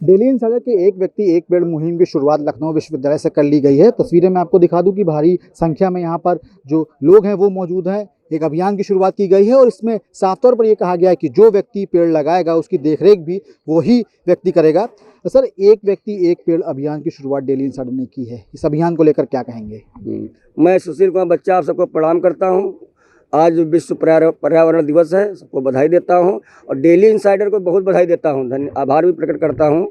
Daily insider के एक व्यक्ति एक पेड़ मुहिम की शुरुआत लखनऊ विश्वविद्यालय से कर ली गई है। तस्वीरें मैं आपको दिखा दूं कि भारी संख्या में यहाँ पर जो लोग हैं वो मौजूद हैं। एक अभियान की शुरुआत की गई है और इसमें साफ तौर पर यह कहा गया है कि जो व्यक्ति पेड़ लगाएगा उसकी देखरेख भी वही व्यक्ति करेगा। सर, एक व्यक्ति एक पेड़ अभियान की शुरुआत डेली इंसाइडर ने की है, इस अभियान को लेकर क्या कहेंगे? मैं सुशील कुमार बच्चा आप सबको प्रणाम करता हूँ। आज विश्व पर्यावरण दिवस है, सबको बधाई देता हूँ और डेली इंसाइडर को बहुत बधाई देता हूँ। आभार भी प्रकट करता हूँ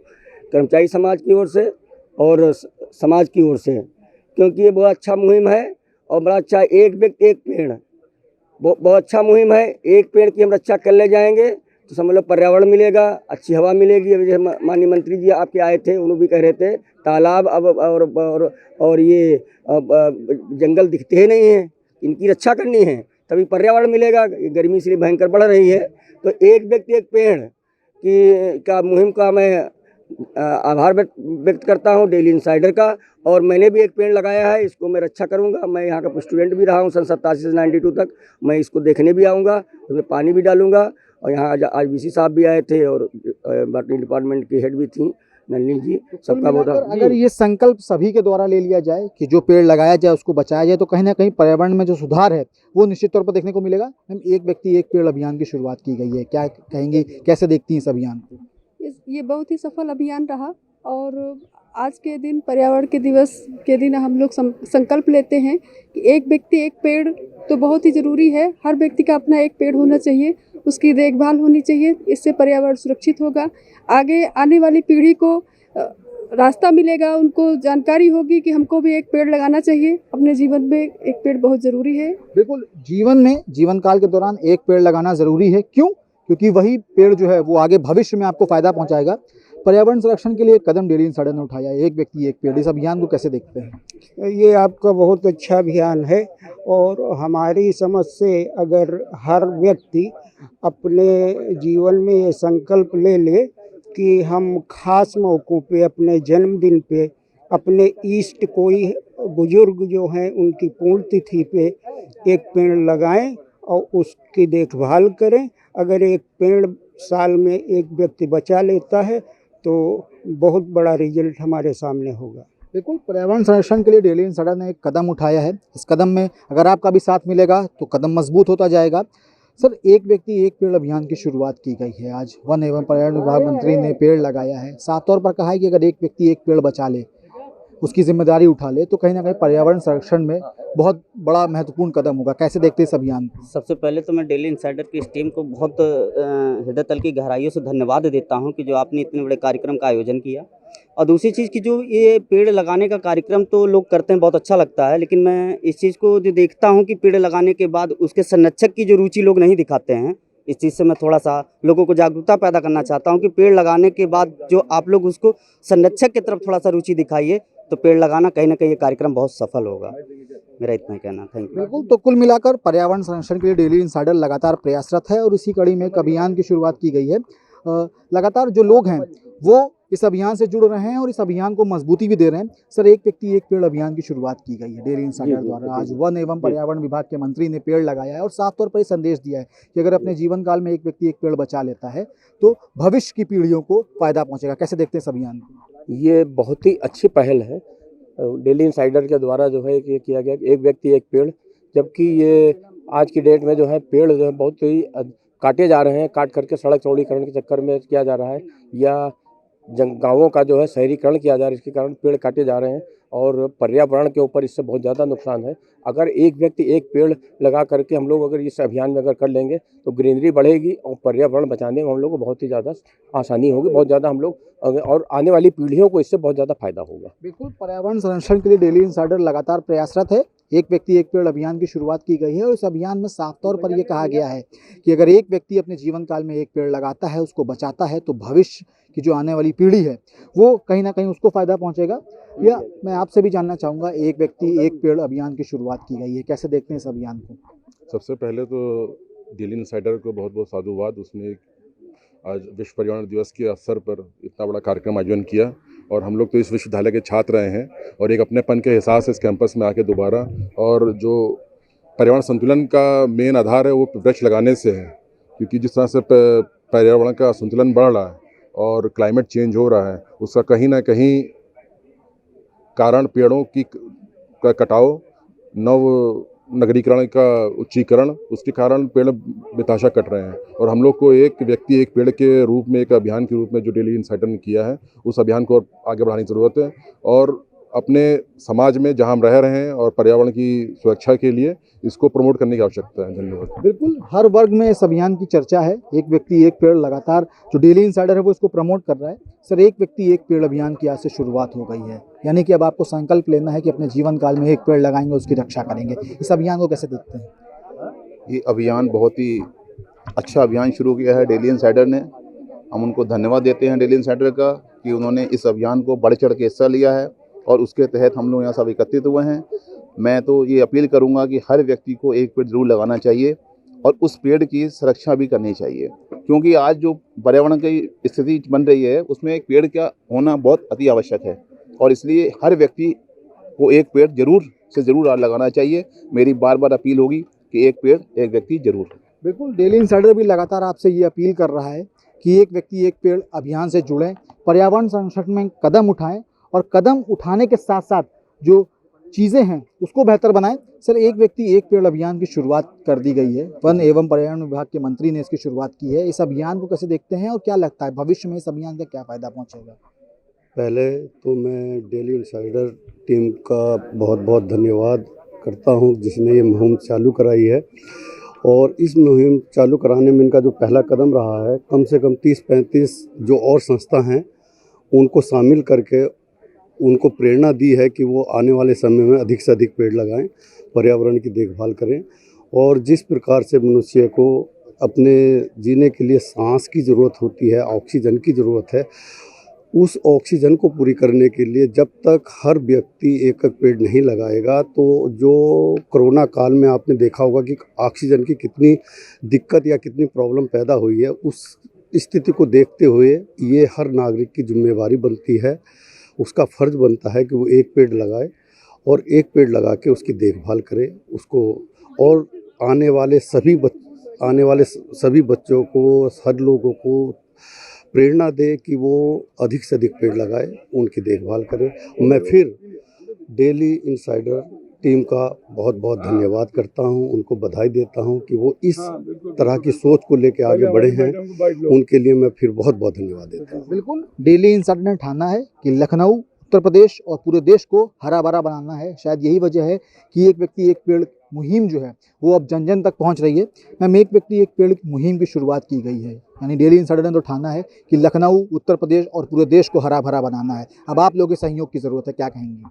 कर्मचारी समाज की ओर से और समाज की ओर से, क्योंकि ये बहुत अच्छा मुहिम है और बड़ा अच्छा एक व्यक्ति एक पेड़ बहुत अच्छा मुहिम है। एक पेड़ की हम रक्षा कर ले जाएंगे तो समझ लो पर्यावरण मिलेगा, अच्छी हवा मिलेगी। अभी जैसे माननीय मंत्री जी आपके आए थे, उन्होंने भी कह रहे थे तालाब अब और ये जंगल दिखते ही नहीं हैं, इनकी रक्षा करनी है तभी पर्यावरण मिलेगा। गर्मी इसलिए भयंकर बढ़ रही है, तो एक व्यक्ति एक पेड़ का मुहिम का मैं आभार व्यक्त करता हूं डेली इंसाइडर का। और मैंने भी एक पेड़ लगाया है, इसको मैं रक्षा करूंगा। मैं यहाँ का स्टूडेंट भी रहा हूँ सन 87 से 92 तक। मैं इसको देखने भी आऊँगा, उसमें पानी भी डालूंगा। और यहाँ आज वीसी साहब भी आए थे और बॉटनी डिपार्टमेंट की हेड भी थी नलिनी जी, सबका बहुत। अगर ये संकल्प सभी के द्वारा ले लिया जाए कि जो पेड़ लगाया जाए उसको बचाया जाए तो कहीं ना कहीं पर्यावरण में जो सुधार है वो निश्चित तौर पर देखने को मिलेगा। हम एक व्यक्ति एक पेड़ अभियान की शुरुआत की गई है, क्या कहेंगे, कैसे देखती हैं इस अभियान को? ये बहुत ही सफल अभियान रहा और आज के दिन पर्यावरण के दिवस के दिन हम लोग संकल्प लेते हैं कि एक व्यक्ति एक पेड़ तो बहुत ही ज़रूरी है। हर व्यक्ति का अपना एक पेड़ होना चाहिए, उसकी देखभाल होनी चाहिए, इससे पर्यावरण सुरक्षित होगा। आगे आने वाली पीढ़ी को रास्ता मिलेगा, उनको जानकारी होगी कि हमको भी एक पेड़ लगाना चाहिए। अपने जीवन में एक पेड़ बहुत ज़रूरी है। बिल्कुल, जीवन में जीवन काल के दौरान एक पेड़ लगाना ज़रूरी है। क्यों? क्योंकि वही पेड़ जो है वो आगे भविष्य में आपको फ़ायदा पहुंचाएगा। पर्यावरण संरक्षण के लिए कदम डेली इंसाइडर ने उठाया, एक व्यक्ति एक पेड़, इस अभियान को कैसे देखते हैं? ये आपका बहुत अच्छा अभियान है और हमारी समझ से अगर हर व्यक्ति अपने जीवन में ये संकल्प ले ले कि हम खास मौक़ों पे, अपने जन्मदिन पे, अपने इष्ट कोई बुजुर्ग जो हैं उनकी पुण्यतिथि पे एक पेड़ लगाएं और उसकी देखभाल करें। अगर एक पेड़ साल में एक व्यक्ति बचा लेता है तो बहुत बड़ा रिजल्ट हमारे सामने होगा। बिल्कुल, पर्यावरण संरक्षण के लिए डेली इंसाइडर ने एक कदम उठाया है। इस कदम में अगर आपका भी साथ मिलेगा तो कदम मजबूत होता जाएगा। सर, एक व्यक्ति एक पेड़ अभियान की शुरुआत की गई है। आज वन एवं पर्यावरण विभाग मंत्री ने पेड़ लगाया है। साफ तौर पर कहा है कि अगर एक व्यक्ति एक पेड़ बचा ले, उसकी जिम्मेदारी उठा ले तो कहीं ना कहीं पर्यावरण संरक्षण में बहुत बड़ा महत्वपूर्ण कदम होगा। कैसे देखते हैं इस अभियान को? सबसे पहले तो मैं डेली इंसाइडर की इस टीम को बहुत हृदय तल की गहराइयों से धन्यवाद देता हूं कि जो आपने इतने बड़े कार्यक्रम का आयोजन किया। और दूसरी चीज़ कि जो ये पेड़ लगाने का कार्यक्रम तो लोग करते हैं, बहुत अच्छा लगता है, लेकिन मैं इस चीज़ को जो देखता हूं कि पेड़ लगाने के बाद उसके संरक्षक की जो रुचि लोग नहीं दिखाते हैं, इस चीज़ से मैं थोड़ा सा लोगों को जागरूकता पैदा करना चाहता हूँ कि पेड़ लगाने के बाद जो आप लोग उसको संरक्षक की तरफ थोड़ा सा रुचि दिखाइए तो पेड़ लगाना कहीं ना कहीं ये कार्यक्रम बहुत सफल होगा। मेरा इतना ही कहना। Thank you. बिल्कुल, तो कुल मिलाकर पर्यावरण संरक्षण के लिए डेली इंसाइडर लगातार प्रयासरत है और इसी कड़ी में एक अभियान की शुरुआत की गई है। लगातार जो लोग हैं वो इस अभियान से जुड़ रहे हैं और इस अभियान को मजबूती भी दे रहे हैं। सर, एक व्यक्ति एक पेड़ अभियान की शुरुआत की गई है डेली इंसाइडर द्वारा। आज वन एवं पर्यावरण विभाग के मंत्री ने पेड़ लगाया है और साफ तौर पर ये संदेश दिया है कि अगर अपने जीवन काल में एक व्यक्ति एक पेड़ बचा लेता है तो भविष्य की पीढ़ियों को फायदा पहुंचेगा। कैसे देखते हैं इस अभियान को? ये बहुत ही अच्छी पहल है डेली इंसाइडर के द्वारा जो है ये किया गया एक व्यक्ति एक पेड़। जबकि ये आज की डेट में जो है पेड़ जो है बहुत ही काटे जा रहे हैं, काट करके सड़क चौड़ीकरण के चक्कर में किया जा रहा है या गाँवों का जो है शहरीकरण किया जा रहा है, इसके कारण पेड़ काटे जा रहे हैं और पर्यावरण के ऊपर इससे बहुत ज़्यादा नुकसान है। अगर एक व्यक्ति एक पेड़ लगा करके हम लोग अगर इस अभियान में अगर कर लेंगे तो ग्रीनरी बढ़ेगी और पर्यावरण बचाने में हम लोग को बहुत ही ज़्यादा आसानी होगी, बहुत ज़्यादा हम लोग और आने वाली पीढ़ियों को इससे बहुत ज़्यादा फायदा होगा। बिल्कुल, पर्यावरण संरक्षण के लिए डेली इंसाइडर लगातार प्रयासरत है। एक व्यक्ति एक पेड़ अभियान की शुरुआत की गई है और इस अभियान में साफ तौर पर यह कहा गया है कि अगर एक व्यक्ति अपने जीवन काल में एक पेड़ लगाता है, उसको बचाता है तो भविष्य की जो आने वाली पीढ़ी है वो कहीं ना कहीं उसको फायदा पहुंचेगा। या मैं आपसे भी जानना चाहूँगा, एक व्यक्ति एक पेड़ अभियान की शुरुआत की गई है, कैसे देखते हैं इस अभियान को? सबसे पहले तो डेली इंसाइडर को बहुत बहुत साधुवाद। उसने आज विश्व पर्यावरण दिवस के अवसर पर इतना बड़ा कार्यक्रम आयोजन किया और हम लोग तो इस विश्वविद्यालय के छात्र रहे हैं और एक अपनेपन के हिसाब से इस कैंपस में आके दोबारा, और जो पर्यावरण संतुलन का मेन आधार है वो वृक्ष लगाने से है, क्योंकि जिस तरह से पर्यावरण का संतुलन बढ़ रहा है और क्लाइमेट चेंज हो रहा है, उसका कहीं ना कहीं कारण पेड़ों की का कटाव, नव नगरीकरण का उच्चीकरण, उसके कारण पेड़ बेतहाशा कट रहे हैं। और हम लोग को एक व्यक्ति एक पेड़ के रूप में, एक अभियान के रूप में जो डेली इनसाइडर ने किया है, उस अभियान को और आगे बढ़ाने की ज़रूरत है। और अपने समाज में जहां हम रह रहे हैं और पर्यावरण की सुरक्षा के लिए इसको प्रमोट करने की आवश्यकता है। धन्यवाद। बिल्कुल, हर वर्ग में इस अभियान की चर्चा है। एक व्यक्ति एक पेड़ लगातार जो डेली इनसाइडर है वो इसको प्रमोट कर रहा है। सर, एक व्यक्ति एक पेड़ अभियान की आज से शुरुआत हो गई है, यानी कि अब आपको संकल्प लेना है कि अपने जीवन काल में एक पेड़ लगाएंगे, उसकी रक्षा करेंगे। इस अभियान को कैसे देखते हैं? ये अभियान बहुत ही अच्छा अभियान शुरू किया है डेली इनसाइडर ने। हम उनको धन्यवाद देते हैं डेली इनसाइडर का कि उन्होंने इस अभियान को बढ़ चढ़ के हिस्सा लिया है और उसके तहत हम लोग यहाँ सब एकत्रित हुए हैं। मैं तो ये अपील करूँगा कि हर व्यक्ति को एक पेड़ जरूर लगाना चाहिए और उस पेड़ की सुरक्षा भी करनी चाहिए, क्योंकि आज जो पर्यावरण की स्थिति बन रही है उसमें एक पेड़ का होना बहुत अति आवश्यक है और इसलिए हर व्यक्ति को एक पेड़ जरूर से जरूर लगाना चाहिए। मेरी बार बार अपील होगी कि एक पेड़ एक व्यक्ति जरूर। बिल्कुल, डेली इनसाइडर भी लगातार आपसे ये अपील कर रहा है कि एक व्यक्ति एक पेड़ अभियान से जुड़ें, पर्यावरण संरक्षण में कदम उठाएं और कदम उठाने के साथ साथ जो चीज़ें हैं उसको बेहतर बनाएं। सर, एक व्यक्ति एक पेड़ अभियान की शुरुआत कर दी गई है। वन एवं पर्यावरण विभाग के मंत्री ने इसकी शुरुआत की है। इस अभियान को कैसे देखते हैं और क्या लगता है भविष्य में इस अभियान का क्या फ़ायदा पहुँचेगा? पहले तो मैं डेली इनसाइडर टीम का बहुत बहुत धन्यवाद करता हूं जिसने ये मुहिम चालू कराई है। और इस मुहिम चालू कराने में इनका जो पहला कदम रहा है, कम से कम 30-35 जो और संस्था हैं उनको शामिल करके उनको प्रेरणा दी है कि वो आने वाले समय में अधिक से अधिक पेड़ लगाएं, पर्यावरण की देखभाल करें। और जिस प्रकार से मनुष्य को अपने जीने के लिए सांस की ज़रूरत होती है, ऑक्सीजन की ज़रूरत है, उस ऑक्सीजन को पूरी करने के लिए जब तक हर व्यक्ति एक एक पेड़ नहीं लगाएगा तो जो कोरोना काल में आपने देखा होगा कि ऑक्सीजन की कितनी दिक्कत या कितनी प्रॉब्लम पैदा हुई है, उस स्थिति को देखते हुए ये हर नागरिक की जिम्मेवारी बनती है, उसका फ़र्ज़ बनता है कि वो एक पेड़ लगाए और एक पेड़ लगा के उसकी देखभाल करे उसको। और आने वाले सभी बच्चों को, हर लोगों को प्रेरणा दे कि वो अधिक से अधिक पेड़ लगाए, उनकी देखभाल करें। मैं फिर डेली इनसाइडर टीम का बहुत बहुत धन्यवाद करता हूं, उनको बधाई देता हूं कि वो इस तरह की सोच को लेकर आगे बढ़े हैं। उनके लिए मैं फिर बहुत बहुत धन्यवाद देता हूं। बिल्कुल, डेली इनसाइडर ने ठाना है कि लखनऊ, उत्तर प्रदेश और पूरे देश को हरा भरा बनाना है। शायद यही वजह है कि एक व्यक्ति एक पेड़ मुहिम जो है वो अब जन जन तक पहुंच रही है। मैम, एक व्यक्ति एक पेड़ मुहिम की शुरुआत की गई है, यानी डेली इनसाइडर ने तो ठाना है कि लखनऊ, उत्तर प्रदेश और पूरे देश को हरा भरा बनाना है। अब आप लोगों के सहयोग की ज़रूरत है, क्या कहेंगे?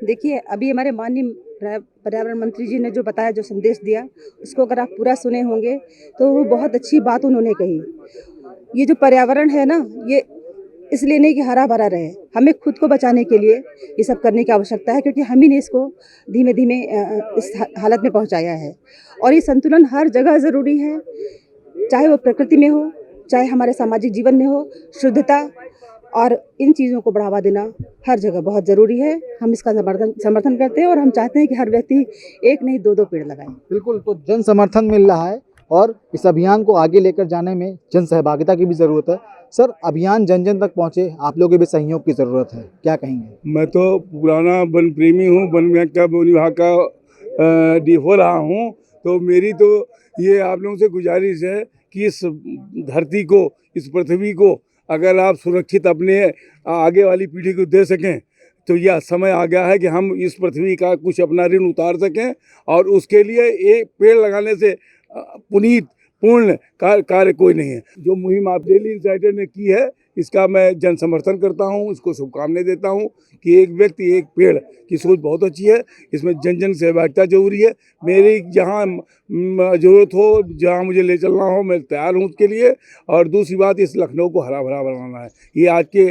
देखिए, अभी हमारे माननीय पर्यावरण मंत्री जी ने जो बताया, जो संदेश दिया, उसको अगर आप पूरा सुने होंगे तो वो बहुत अच्छी बात उन्होंने कही। ये जो पर्यावरण है ना, ये इसलिए नहीं कि हरा भरा रहे, हमें खुद को बचाने के लिए ये सब करने की आवश्यकता है, क्योंकि हम ही ने इसको धीमे धीमे इस हालत में पहुंचाया है। और ये संतुलन हर जगह ज़रूरी है, चाहे वो प्रकृति में हो, चाहे हमारे सामाजिक जीवन में हो। शुद्धता और इन चीज़ों को बढ़ावा देना हर जगह बहुत ज़रूरी है। हम इसका समर्थन करते हैं और हम चाहते हैं कि हर व्यक्ति एक नहीं दो पेड़ लगाए। बिल्कुल, तो जन समर्थन मिल रहा है और इस अभियान को आगे लेकर जाने में जन सहभागिता की भी ज़रूरत है। सर, अभियान जन जन तक पहुँचे, आप लोगों के भी सहयोग की ज़रूरत है, क्या कहेंगे? मैं तो पुराना वन प्रेमी हूँ, वन विभाग का डीओ रहा हूँ, तो मेरी तो ये आप लोगों से गुजारिश है कि इस धरती को, इस पृथ्वी को अगर आप सुरक्षित अपने आगे वाली पीढ़ी को दे सकें तो यह समय आ गया है कि हम इस पृथ्वी का कुछ अपना ऋण उतार सकें। और उसके लिए एक पेड़ लगाने से पुनीत पूर्ण कार्य कोई नहीं है। जो मुहिम आप डेली इनसाइडर ने की है, इसका मैं जन समर्थन करता हूँ, इसको शुभकामनाएं देता हूँ कि एक व्यक्ति एक पेड़ की सोच बहुत अच्छी है। इसमें जन जन सहभागिता जरूरी है। मेरी जहाँ ज़रूरत हो, जहाँ मुझे ले चलना हो, मैं तैयार हूँ उसके लिए। और दूसरी बात, इस लखनऊ को हरा भरा बनाना है। ये आज के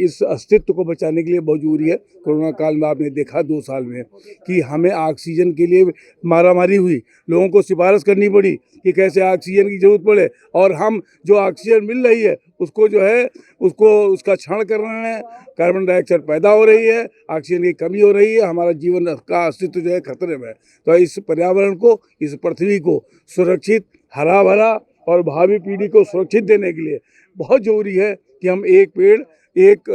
इस अस्तित्व को बचाने के लिए बहुत जरूरी है। कोरोना काल में आपने देखा 2 साल में कि हमें ऑक्सीजन के लिए मारामारी हुई, लोगों को सिफारिश करनी पड़ी कि कैसे ऑक्सीजन की ज़रूरत पड़े, और हम जो ऑक्सीजन मिल रही है उसको जो है उसका क्षरण कर रहे हैं। कार्बन डाइऑक्साइड पैदा हो रही है, ऑक्सीजन की कमी हो रही है, हमारा जीवन का अस्तित्व जो है खतरे में है। तो इस पर्यावरण को, इस पृथ्वी को सुरक्षित, हरा भरा और भावी पीढ़ी को सुरक्षित देने के लिए बहुत ज़रूरी है कि हम एक पेड़ एक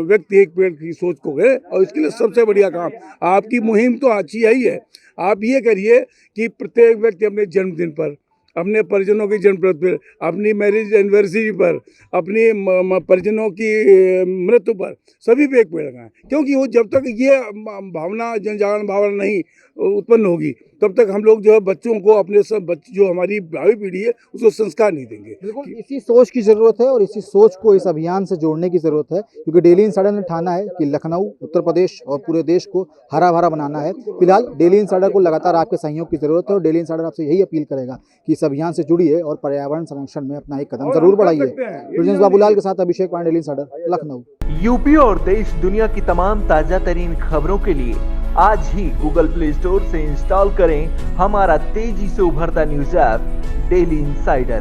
व्यक्ति एक पेड़ की सोच को गए, और इसके लिए सबसे बढ़िया काम आपकी मुहिम तो अच्छी ही है। आप ये करिए कि प्रत्येक व्यक्ति अपने जन्मदिन पर, अपने परिजनों के जन्मदिन पर, अपनी मैरिज एनिवर्सरी पर, अपनी परिजनों की मृत्यु पर सभी पे एक पेड़ लगाएं, क्योंकि वो जब तक ये भावना जनजागरण भावना नहीं उत्पन्न होगी तब तक हम लोग जो है बच्चों को अपने सब जो हमारी भावी पीढ़ी है उसको संस्कार नहीं देंगे। बिल्कुल इसी सोच की ज़रूरत है और इसी सोच को इस अभियान से जोड़ने की ज़रूरत है, क्योंकि डेली इंसाइडर ने ठाना है कि लखनऊ, उत्तर प्रदेश और पूरे देश को हरा भरा बनाना है। फिलहाल डेली इंसाइडर को लगातार आपके सहयोग की ज़रूरत है और डेली इंसाइडर आपसे यही अपील करेगा कि इस अभियान से जुड़िए और पर्यावरण संरक्षण में अपना एक कदम जरूर बढ़ाइए। प्रेजेंस बाबूलाल के साथ Abhishek Pandey, daily insider, Lucknow. UP और देश दुनिया की तमाम ताजा तरीन खबरों के लिए आज ही गूगल प्ले स्टोर से इंस्टॉल करें हमारा तेजी से उभरता न्यूज ऐप डेली इंसाइडर।